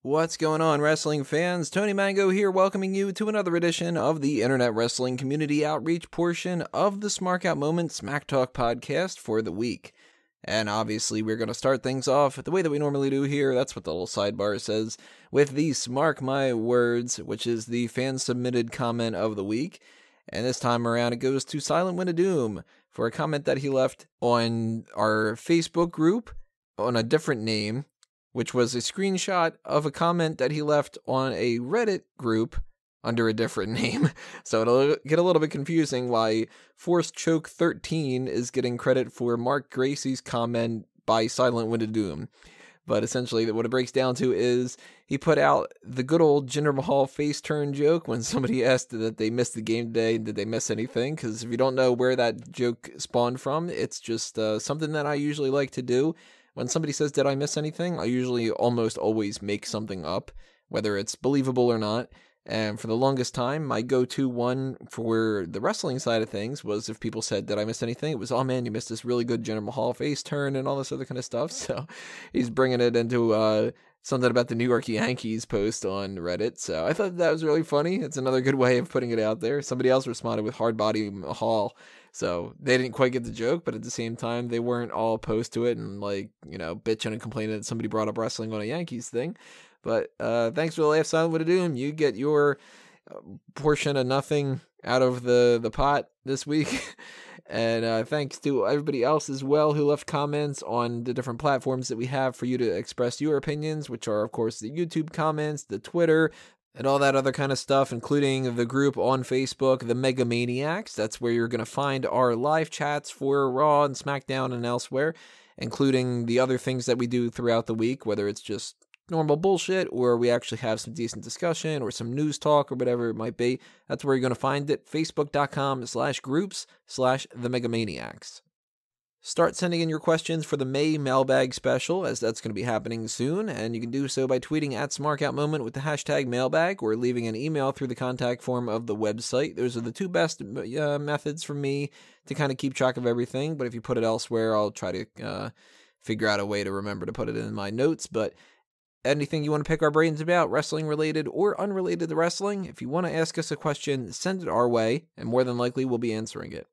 What's going on, wrestling fans? Tony Mango here, welcoming you to another edition of the Internet Wrestling Community Outreach portion of the Smark Out Moment Smack Talk podcast for the week. And obviously, we're going to start things off the way that we normally do here. That's what the little sidebar says, with the Smark My Words, which is the fan-submitted comment of the week. And this time around, it goes to Silent Wind of Doom for a comment that he left on our Facebook group on a different name, which was a screenshot of a comment that he left on a Reddit group under a different name. So it'll get a little bit confusing why Forced Choke 13 is getting credit for Mark Gracie's comment by Silent Wind of Doom. But essentially, what it breaks down to is he put out the good old Jinder Mahal face turn joke when somebody asked that they missed the game today. Did they miss anything? Because if you don't know where that joke spawned from, it's just something that I usually like to do. When somebody says, did I miss anything? I usually almost always make something up, whether it's believable or not. And for the longest time, my go-to one for the wrestling side of things was if people said, did I miss anything? It was, oh man, you missed this really good Jinder Mahal face turn and all this other kind of stuff. So he's bringing it into something about the New York Yankees post on Reddit. So I thought that was really funny. It's another good way of putting it out there. Somebody else responded with Hard Body Mahal. So they didn't quite get the joke, but at the same time, they weren't all opposed to it and bitching and complaining that somebody brought up wrestling on a Yankees thing. But thanks for the laugh, Silent Wind of Doom. You get your portion of nothing out of the pot this week. And thanks to everybody else as well who left comments on the different platforms that we have for you to express your opinions, which are, of course, the YouTube comments, the Twitter, and all that other kind of stuff, including the group on Facebook, the Mega Maniacs. That's where you're going to find our live chats for Raw and SmackDown and elsewhere, including the other things that we do throughout the week, whether it's just normal bullshit or we actually have some decent discussion or some news talk or whatever it might be. That's where you're going to find it, facebook.com/groups/the Mega Maniacs. Start sending in your questions for the May mailbag special, as that's going to be happening soon, and you can do so by tweeting at SmarkOutMoment with the hashtag mailbag or leaving an email through the contact form of the website. Those are the two best methods for me to kind of keep track of everything, but if you put it elsewhere, I'll try to figure out a way to remember to put it in my notes. But anything you want to pick our brains about, wrestling related or unrelated to wrestling, if you want to ask us a question, send it our way, and more than likely we'll be answering it.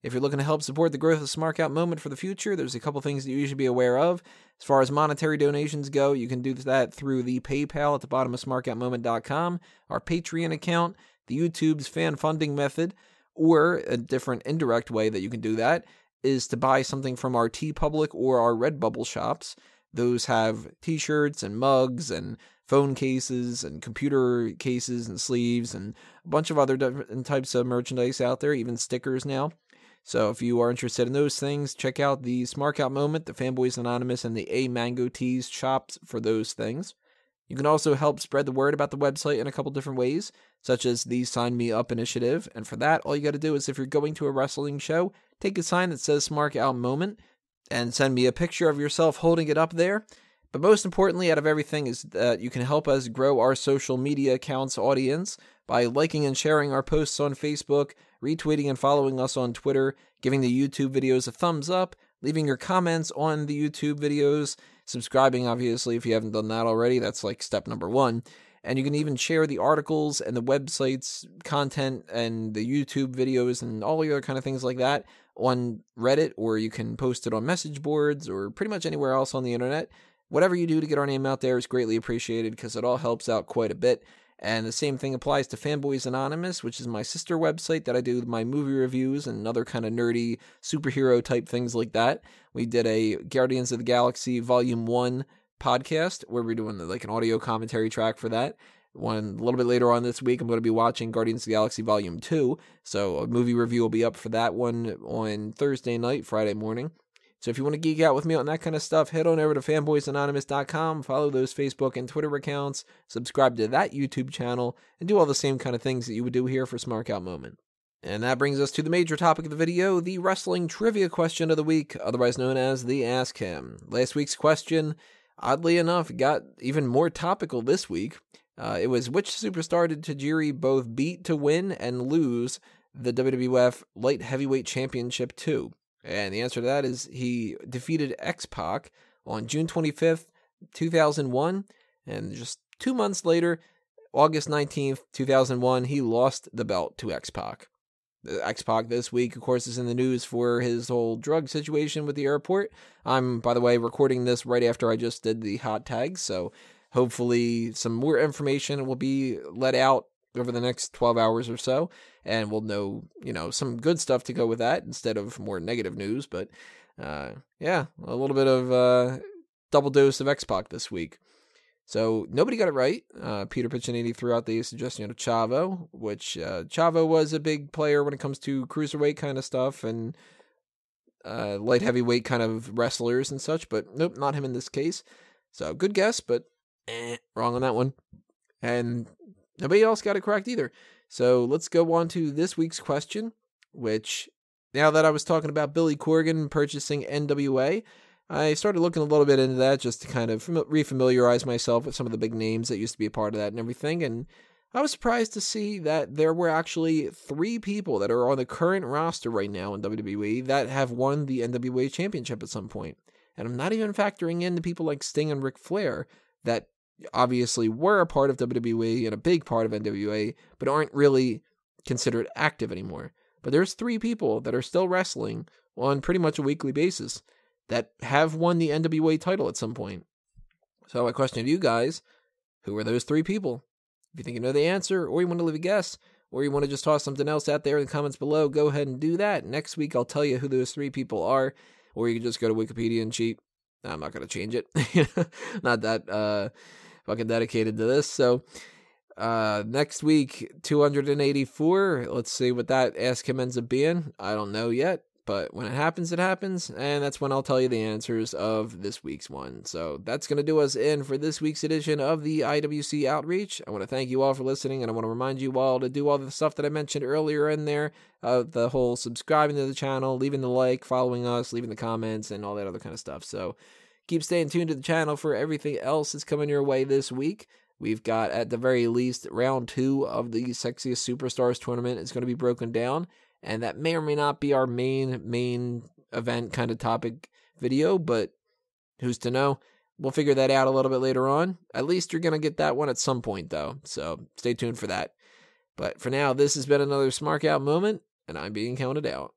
If you're looking to help support the growth of Smark Out Moment for the future, there's a couple things that you should be aware of. As far as monetary donations go, you can do that through the PayPal at the bottom of smarkoutmoment.com, our Patreon account, the YouTube's fan funding method, or a different indirect way that you can do that is to buy something from our TeePublic or our Redbubble shops. Those have t-shirts and mugs and phone cases and computer cases and sleeves and a bunch of other different types of merchandise out there, even stickers now. So if you are interested in those things, check out the Smark Out Moment, the Fanboys Anonymous, and the A Mango Tees shops for those things. You can also help spread the word about the website in a couple different ways, such as the Sign Me Up initiative. And for that, all you got to do is if you're going to a wrestling show, take a sign that says Smark Out Moment and send me a picture of yourself holding it up there. But most importantly, out of everything, is that you can help us grow our social media accounts audience by liking and sharing our posts on Facebook, retweeting and following us on Twitter, giving the YouTube videos a thumbs up, leaving your comments on the YouTube videos, subscribing, obviously, if you haven't done that already. That's like step number one. And you can even share the articles and the website's content and the YouTube videos and all the other kind of things like that on Reddit, or you can post it on message boards or pretty much anywhere else on the internet. Whatever you do to get our name out there is greatly appreciated because it all helps out quite a bit. And the same thing applies to Fanboys Anonymous, which is my sister website that I do my movie reviews and other kind of nerdy superhero type things like that. We did a Guardians of the Galaxy Volume 1 podcast where we're doing like an audio commentary track for that. One a little bit later on this week, I'm going to be watching Guardians of the Galaxy Volume 2. So a movie review will be up for that one on Thursday night, Friday morning. So if you want to geek out with me on that kind of stuff, head on over to fanboysanonymous.com, follow those Facebook and Twitter accounts, subscribe to that YouTube channel, and do all the same kind of things that you would do here for Smark Out Moment. And that brings us to the major topic of the video, the wrestling trivia question of the week, otherwise known as the Ask Him. Last week's question, oddly enough, got even more topical this week. It was, which superstar did Tajiri both beat to win and lose the WWF Light Heavyweight Championship to? And the answer to that is he defeated X-Pac on June 25th, 2001, and just 2 months later, August 19th, 2001, he lost the belt to X-Pac. X-Pac this week, of course, is in the news for his whole drug situation with the airport. I'm, by the way, recording this right after I just did the hot tags, so hopefully some more information will be let out over the next 12 hours or so, and we'll know, some good stuff to go with that instead of more negative news. But, yeah, a little bit of double dose of X-Pac this week. So nobody got it right. Peter Piccinini threw out the suggestion of Chavo, which Chavo was a big player when it comes to cruiserweight kind of stuff and light heavyweight kind of wrestlers and such, but nope, not him in this case. So good guess, but wrong on that one. And nobody else got it correct either. So let's go on to this week's question, which now that I was talking about Billy Corgan purchasing NWA, I started looking a little bit into that just to kind of refamiliarize myself with some of the big names that used to be a part of that and everything. And I was surprised to see that there were actually 3 people that are on the current roster right now in WWE that have won the NWA Championship at some point. And I'm not even factoring in the people like Sting and Ric Flair that obviously were a part of WWE and a big part of NWA, but aren't really considered active anymore. But there's 3 people that are still wrestling on pretty much a weekly basis that have won the NWA title at some point. So my question to you guys, who are those 3 people? If you think you know the answer, or you want to leave a guess, or you want to just toss something else out there in the comments below, go ahead and do that. Next week I'll tell you who those 3 people are, or you can just go to Wikipedia and cheat. I'm not going to change it. Not that fucking dedicated to this. So next week, 284. Let's see what that Ask Him ends up being. I don't know yet. But when it happens, and that's when I'll tell you the answers of this week's one. So that's going to do us in for this week's edition of the IWC Outreach. I want to thank you all for listening, and I want to remind you all to do all the stuff that I mentioned earlier in there, the whole subscribing to the channel, leaving the like, following us, leaving the comments, and all that other kind of stuff. So keep staying tuned to the channel for everything else that's coming your way this week. We've got, at the very least, round 2 of the Sexiest Superstars tournament is going to be broken down. And that may or may not be our main event kind of topic video, but who's to know? We'll figure that out a little bit later on. At least you're going to get that one at some point, though. So stay tuned for that. But for now, this has been another Smark Out moment, and I'm being counted out.